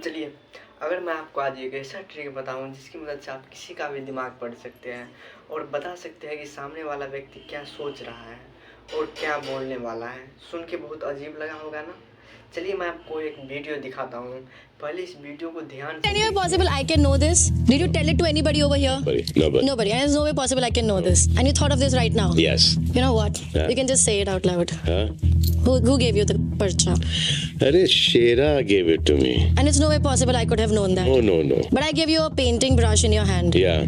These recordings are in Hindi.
चलिए, अगर मैं आपको आज एक ऐसा ट्रिक बताऊं जिसकी मदद से आप किसी का भी दिमाग पढ़ सकते हैं और बता सकते हैं कि सामने वाला व्यक्ति क्या सोच रहा है और क्या बोलने वाला है। सुन के बहुत अजीब लगा होगा ना। चलिए मैं आपको एक वीडियो दिखाता हूँ। पहले इस वीडियो को ध्यान से Any way देखिए। possible I can know this? Did you tell it to anybody over here? Nobody. Nobody. And there's no way possible I can know this. And you thought of this right now? Yes. You know what? Yeah. You can just say it out loud. Huh? Who gave you the parcha? Arey, Shera gave it to me. And it's no way possible I could have known that. Oh, no. But I gave you a painting brush in your hand. Yeah.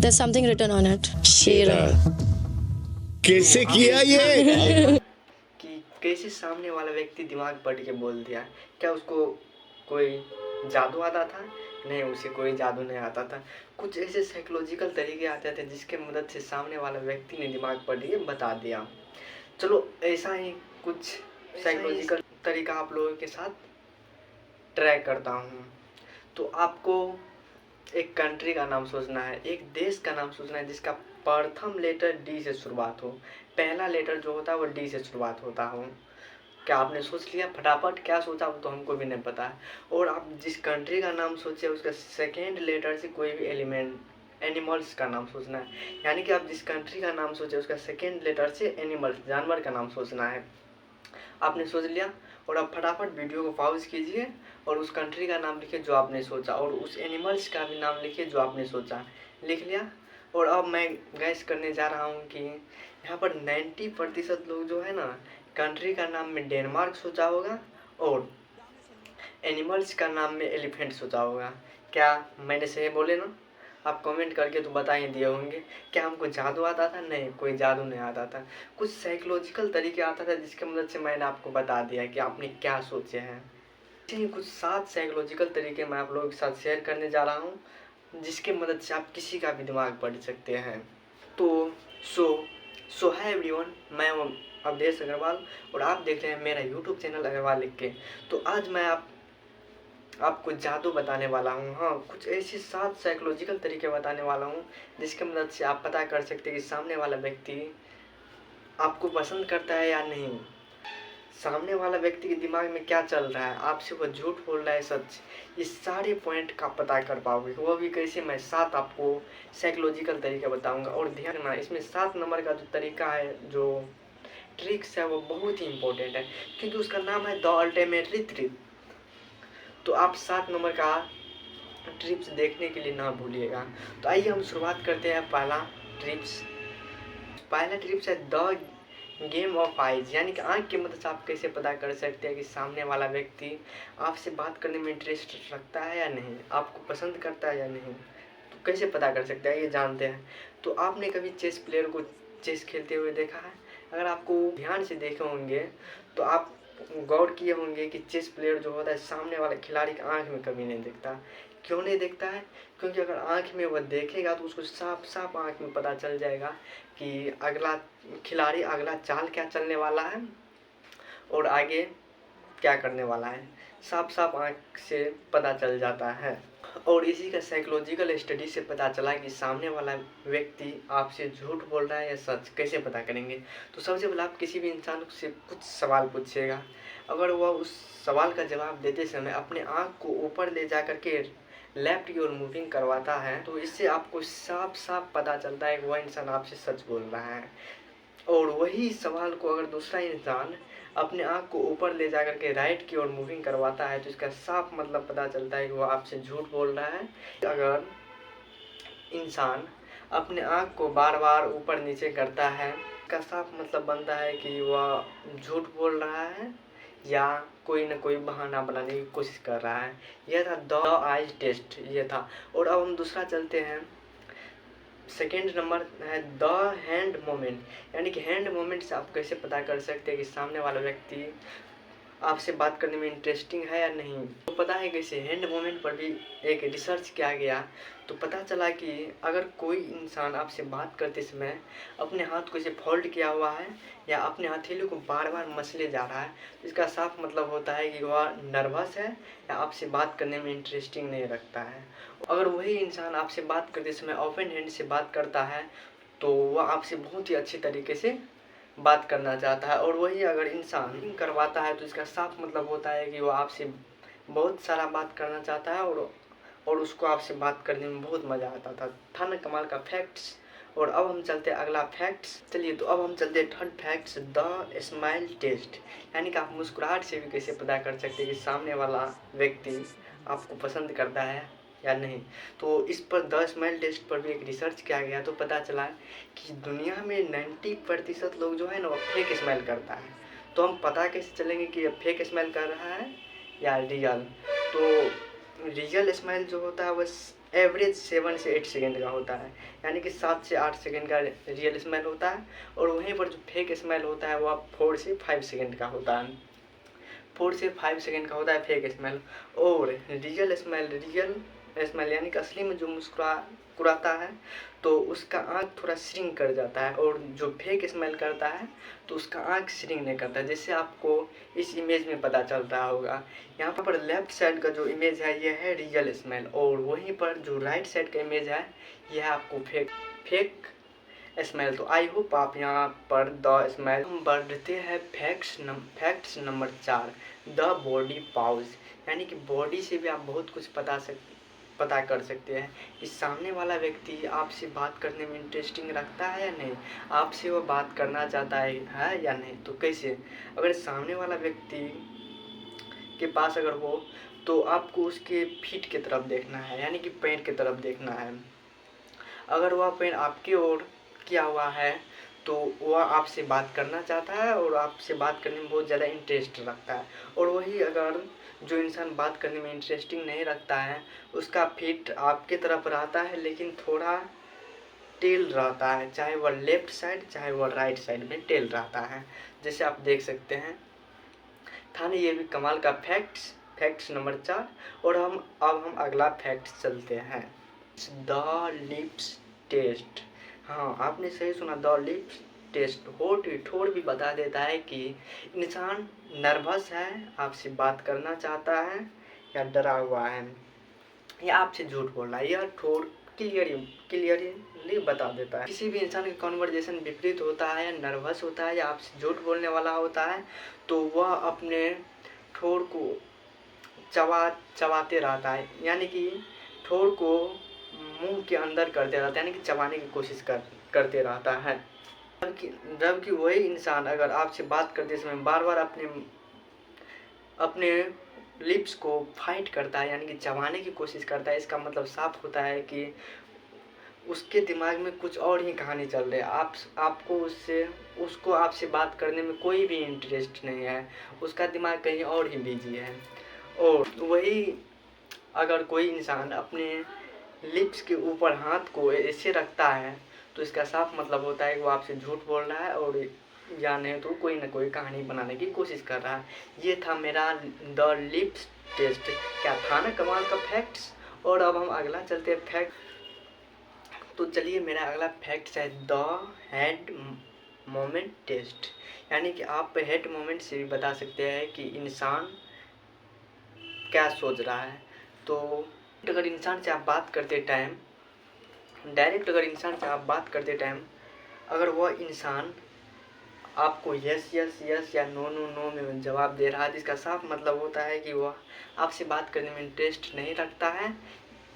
There's something written on it. Shera. कैसे किया ये? कि कैसे सामने वाला व्यक्ति दिमाग पढ़ के बोल दिया। क्या उसको कोई जादू आता था? नहीं, उसे कोई जादू नहीं आता था। कुछ ऐसे साइकोलॉजिकल तरीके आते थे जिसके मदद से सामने वाला व्यक्ति ने दिमाग पढ़ के बता दिया। चलो ऐसा ही कुछ साइकोलॉजिकल तरीका आप लोगों के साथ ट्राई करता हूँ। तो आपको एक कंट्री का नाम सोचना है, एक देश का नाम सोचना है जिसका प्रथम लेटर डी से शुरुआत हो। पहला लेटर जो होता है वो डी से शुरुआत होता हो। क्या आपने सोच लिया? फटाफट क्या सोचा वो तो हमको भी नहीं पता है। और आप जिस कंट्री का नाम सोचे उसका सेकेंड लेटर से कोई भी एनिमल्स का नाम सोचना है। यानी कि आप जिस कंट्री का नाम सोचे उसका सेकेंड लेटर से एनिमल्स, जानवर का नाम सोचना है। आपने सोच लिया और अब फटाफट वीडियो को पॉज कीजिए और उस कंट्री का नाम लिखिए जो आपने सोचा और उस एनिमल्स का भी नाम लिखिए जो आपने सोचा। लिख लिया? और अब मैं गैस करने जा रहा हूँ कि यहाँ पर 90% लोग जो है ना कंट्री का नाम में डेनमार्क सोचा होगा और एनिमल्स का नाम में एलिफेंट सोचा होगा। क्या मैंने सही बोले ना? आप कमेंट करके तो बता ही दिए होंगे। क्या हमको जादू आता था? नहीं, कोई जादू नहीं आता था। कुछ साइकोलॉजिकल तरीके आता था जिसकी मदद से मैंने आपको बता दिया कि आपने क्या सोचे हैं। कुछ 7 साइकोलॉजिकल तरीके मैं आप लोगों के साथ शेयर करने जा रहा हूँ जिसकी मदद से आप किसी का भी दिमाग पढ़ सकते हैं। तो सो है एवरीवन, मैं अवधेश अग्रवाल और आप देख रहे हैं मेरा यूट्यूब चैनल अग्रवाल लिख के। तो आज मैं आपको जादू बताने वाला हूँ। हाँ, कुछ ऐसे 7 साइकोलॉजिकल तरीके बताने वाला हूँ जिसकी मदद से आप पता कर सकते हैं कि सामने वाला व्यक्ति आपको पसंद करता है या नहीं। सामने वाला व्यक्ति के दिमाग में क्या चल रहा है, आपसे वो झूठ बोल रहा है, सच, ये सारे पॉइंट का पता कर पाओगे। वो भी कैसे? मैं 7 आपको साइकोलॉजिकल तरीके बताऊंगा। और ध्यान रखना, इसमें 7 नंबर का जो तरीका है, जो ट्रिक्स है, वो बहुत ही इंपॉर्टेंट है क्योंकि उसका नाम है द अल्टीमेट ट्रिक। तो आप 7 नंबर का ट्रिप्स देखने के लिए ना भूलिएगा। तो आइए हम शुरुआत करते हैं। पहला ट्रिप्स है द गेम ऑफ आइज, यानी कि आँख की मदद से आप कैसे पता कर सकते हैं कि सामने वाला व्यक्ति आपसे बात करने में इंटरेस्ट रखता है या नहीं, आपको पसंद करता है या नहीं। तो कैसे पता कर सकते हैं ये जानते हैं। तो आपने कभी चेस प्लेयर को चेस खेलते हुए देखा है? अगर आपको ध्यान से देखे होंगे तो आप गौर किए होंगे कि चेस प्लेयर जो होता है सामने वाले खिलाड़ी की आँख में कभी नहीं देखता। क्यों नहीं देखता है? क्योंकि अगर आँख में वह देखेगा तो उसको साफ साफ आँख में पता चल जाएगा कि अगला खिलाड़ी अगला चाल क्या चलने वाला है और आगे क्या करने वाला है। साफ साफ आँख से पता चल जाता है। और इसी का साइकोलॉजिकल स्टडी से पता चला कि सामने वाला व्यक्ति आपसे झूठ बोल रहा है या सच। कैसे पता करेंगे? तो सबसे पहले आप किसी भी इंसान से कुछ सवाल पूछिएगा। अगर वह उस सवाल का जवाब देते समय अपने आँख को ऊपर ले जा करके लेफ्ट की ओर मूविंग करवाता है तो इससे आपको साफ साफ पता चलता है कि वह इंसान आपसे सच बोल रहा है। और वही सवाल को अगर दूसरा इंसान अपने आँख को ऊपर ले जा करके राइट की ओर मूविंग करवाता है तो इसका साफ मतलब पता चलता है कि वह आपसे झूठ बोल रहा है। अगर इंसान अपने आँख को बार बार ऊपर नीचे करता है इसका साफ मतलब बनता है कि वह झूठ बोल रहा है या कोई न कोई बहाना बनाने की कोशिश कर रहा है। यह था द आइज टेस्ट, ये था। और अब हम दूसरा चलते हैं। सेकेंड नंबर है द हैंड मोमेंट, यानी कि हैंड मोमेंट से आप कैसे पता कर सकते हैं कि सामने वाला व्यक्ति आपसे बात करने में इंटरेस्टिंग है या नहीं। तो पता है कैसे? हैंड मोमेंट पर भी एक रिसर्च किया गया तो पता चला कि अगर कोई इंसान आपसे बात करते समय अपने हाथ को इसे फोल्ड किया हुआ है या अपने हथेली को बार बार मसले जा रहा है तो इसका साफ मतलब होता है कि वह नर्वस है या आपसे बात करने में इंटरेस्टिंग नहीं रखता है। अगर वही इंसान आपसे बात करते समय ओपन हैंड से बात करता है तो वह आपसे बहुत ही अच्छे तरीके से बात करना चाहता है। और वही अगर इंसान करवाता है तो इसका साफ मतलब होता है कि वो आपसे बहुत सारा बात करना चाहता है और उसको आपसे बात करने में बहुत मज़ा आता था ना कमाल का फैक्ट्स। और अब हम चलते हैं अगला फैक्ट्स। चलिए तो अब हम चलते हैं third facts, the smile test. यानी कि आप मुस्कुराहट से भी कैसे पता कर सकते हैं कि सामने वाला व्यक्ति आपको पसंद करता है या नहीं। तो इस पर द स्माइल टेस्ट पर भी एक रिसर्च किया गया तो पता चला कि दुनिया में 90% लोग जो है ना वो फेक स्माइल करता है। तो हम पता कैसे चलेंगे कि फेक स्माइल कर रहा है या रियल। तो रियल स्माइल जो होता है वह एवरेज 7 से 8 सेकेंड का होता है, यानी कि 7 से 8 सेकेंड का रियल स्माइल होता है। और वहीं पर जो फेक स्माइल होता है वह 4 से 5 सेकेंड का होता है। 4 से 5 सेकेंड का होता है फेक स्माइल। और रियल स्माइल यानी कि असली में जो मुस्कुराता है तो उसका आँख थोड़ा श्रिंक कर जाता है, और जो फेक स्माइल करता है तो उसका आँख श्रिंक नहीं करता, जिससे आपको इस इमेज में पता चलता होगा। यहाँ पर लेफ्ट साइड का जो इमेज है ये है रियल स्माइल, और वहीं पर जो राइट साइड का इमेज है यह है आपको फेक स्माइल। तो आई होप आप यहाँ पर द स्माइल। हम बढ़ते हैं facts number 4, the body pause. यानी कि बॉडी से भी आप बहुत कुछ पता कर सकते हैं कि सामने वाला व्यक्ति आपसे बात करने में इंटरेस्टिंग रखता है या नहीं, आपसे वो बात करना चाहता है या नहीं। तो कैसे, अगर सामने वाला व्यक्ति के पास अगर हो तो आपको उसके फीट की तरफ देखना है, यानी कि पैर की तरफ देखना है। अगर वह पैर आपकी ओर किया हुआ है तो वह आपसे बात करना चाहता है और आपसे बात करने में बहुत ज़्यादा इंटरेस्ट रखता है। और वही अगर जो इंसान बात करने में इंटरेस्टिंग नहीं रखता है उसका फीट आपके तरफ रहता है लेकिन थोड़ा टेल रहता है, चाहे वह लेफ्ट साइड चाहे वह राइट साइड में टेल रहता है, जैसे आप देख सकते हैं। था ना ये भी कमाल का फैक्ट्स नंबर 4। और अब हम अगला फैक्ट चलते हैं, द लिप्स टेस्ट। हाँ आपने सही सुना, द लिप्स टेस्ट। ठोर भी बता देता है कि इंसान नर्वस है, आपसे बात करना चाहता है या डरा हुआ है या आपसे झूठ बोल रहा है। यह ठोर क्लियरली बता देता है। किसी भी इंसान का कन्वर्जेशन विपरीत होता है या नर्वस होता है या आपसे झूठ बोलने वाला होता है तो वह अपने ठोर को चबाते रहता है, यानी कि ठोर को मुंह के अंदर करते रहता है, यानी कि चबाने की कोशिश करते रहता है। जबकि वही इंसान अगर आपसे बात करते समय बार बार अपने लिप्स को फाइट करता है, यानी कि चबाने की कोशिश करता है, इसका मतलब साफ होता है कि उसके दिमाग में कुछ और ही कहानी चल रही है। आपको उसको आपसे बात करने में कोई भी इंटरेस्ट नहीं है, उसका दिमाग कहीं और ही बिजी है। और वही अगर कोई इंसान अपने लिप्स के ऊपर हाथ को ऐसे रखता है तो इसका साफ मतलब होता है कि वो आपसे झूठ बोल रहा है और या नहीं तो कोई ना कोई कहानी बनाने की कोशिश कर रहा है। ये था मेरा द लिप्स टेस्ट। क्या था ना कमाल का फैक्ट्स। और अब हम अगला चलते हैं फैक्ट। तो चलिए मेरा अगला फैक्ट है द हेड मोमेंट टेस्ट। यानी कि आप हेड मोमेंट से भी बता सकते हैं कि इंसान क्या सोच रहा है। तो अगर इंसान से आप बात करते टाइम अगर वह इंसान आपको यस या नो में जवाब दे रहा है, जिसका साफ मतलब होता है कि वह आपसे बात करने में इंटरेस्ट नहीं रखता है,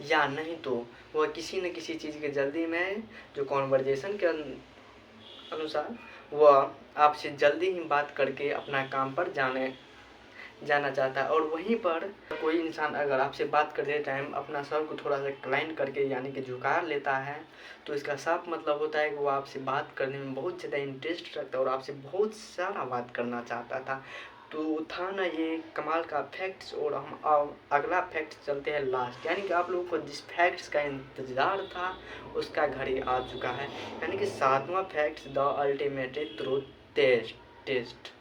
या नहीं तो वह किसी न किसी चीज़ की जल्दी में जो कॉन्वर्जेशन के अनुसार वह आपसे जल्दी ही बात करके अपना काम पर जाना चाहता है। और वहीं पर कोई इंसान अगर आपसे बात करते टाइम अपना सर को थोड़ा सा इंक्लाइन करके यानी कि झुका लेता है तो इसका साफ मतलब होता है कि वो आपसे बात करने में बहुत ज़्यादा इंटरेस्ट रखता है और आपसे बहुत सारा बात करना चाहता था। तो था ना ये कमाल का फैक्ट्स। और हम अगला फैक्ट चलते हैं लास्ट, यानी कि आप लोगों को जिस फैक्ट्स का इंतज़ार था उसका घड़ी आ चुका है, यानी कि 7वां facts the ultimate truth test.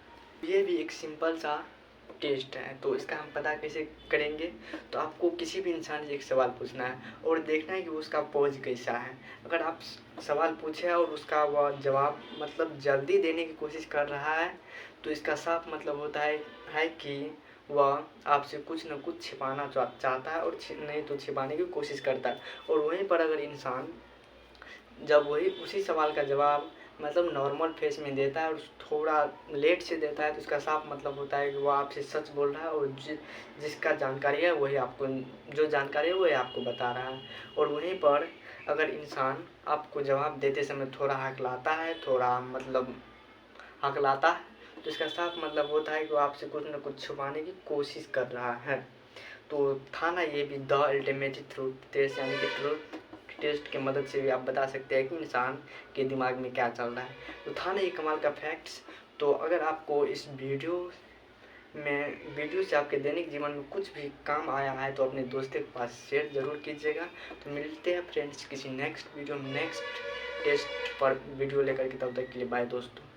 ये भी एक सिंपल सा टेस्ट है। तो इसका हम पता कैसे करेंगे, तो आपको किसी भी इंसान से एक सवाल पूछना है और देखना है कि उसका पोज कैसा है। अगर आप सवाल पूछे और उसका वह जवाब मतलब जल्दी देने की कोशिश कर रहा है तो इसका साफ मतलब होता है कि वह आपसे कुछ न कुछ छिपाना चाहता है और नहीं तो छिपाने की कोशिश करता है। और वहीं पर अगर इंसान जब वही उसी सवाल का जवाब मतलब नॉर्मल फेस में देता है और थोड़ा लेट से देता है, तो इसका साफ मतलब होता है कि वो आपसे सच बोल रहा है और जिसका जानकारी है वही आपको, जो जानकारी है वही आपको बता रहा है। और वहीं पर अगर इंसान आपको जवाब देते समय थोड़ा हकलाता है, थोड़ा मतलब हकलाता है, तो इसका साफ मतलब होता है कि वो आपसे कुछ न कुछ छुपाने की कोशिश कर रहा है। तो था ना ये भी द अल्टीमेट ट्रूथ टेस्ट, यानी कि ट्रूथ टेस्ट की मदद से भी आप बता सकते हैं कि इंसान के दिमाग में क्या चल रहा है। तो था ना ये कमाल का फैक्ट्स। तो अगर आपको इस वीडियो से आपके दैनिक जीवन में कुछ भी काम आया है तो अपने दोस्तों के पास शेयर ज़रूर कीजिएगा। तो मिलते हैं फ्रेंड्स किसी नेक्स्ट वीडियो में नेक्स्ट टेस्ट पर वीडियो लेकर के, तब तक के लिए बाय दोस्तों।